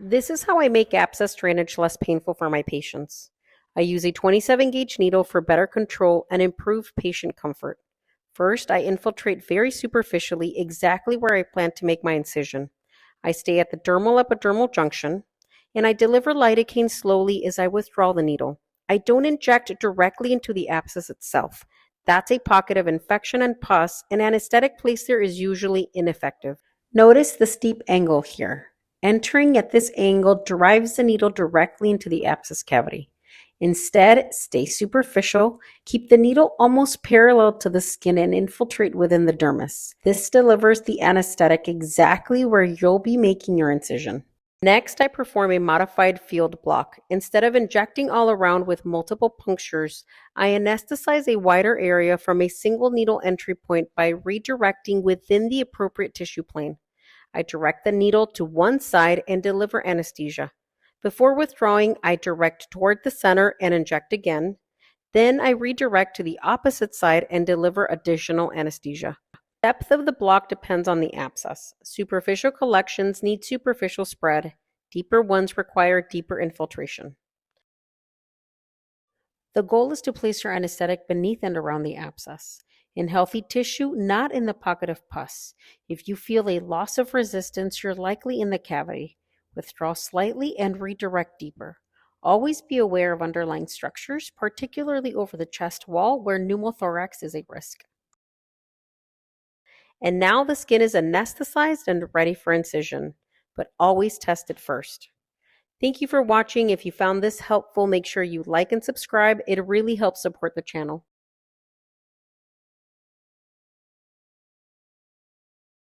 This is how I make abscess drainage less painful for my patients. I use a 27 gauge needle for better control and improved patient comfort. First, I infiltrate very superficially exactly where I plan to make my incision. I stay at the dermal epidermal junction, and I deliver lidocaine slowly as I withdraw the needle. I don't inject directly into the abscess itself. That's a pocket of infection and pus, and anesthetic placed there is usually ineffective. Notice the steep angle here. Entering at this angle drives the needle directly into the abscess cavity. Instead, stay superficial, keep the needle almost parallel to the skin and infiltrate within the dermis. This delivers the anesthetic exactly where you'll be making your incision. Next, I perform a modified field block. Instead of injecting all around with multiple punctures, I anesthetize a wider area from a single needle entry point by redirecting within the appropriate tissue plane. I direct the needle to one side and deliver anesthesia. Before withdrawing, I direct toward the center and inject again. Then I redirect to the opposite side and deliver additional anesthesia. Depth of the block depends on the abscess. Superficial collections need superficial spread. Deeper ones require deeper infiltration. The goal is to place your anesthetic beneath and around the abscess. In healthy tissue, not in the pocket of pus. If you feel a loss of resistance, you're likely in the cavity. Withdraw slightly and redirect deeper. Always be aware of underlying structures, particularly over the chest wall where pneumothorax is a risk. And now the skin is anesthetized and ready for incision, but always test it first. Thank you for watching. If you found this helpful, make sure you like and subscribe. It really helps support the channel.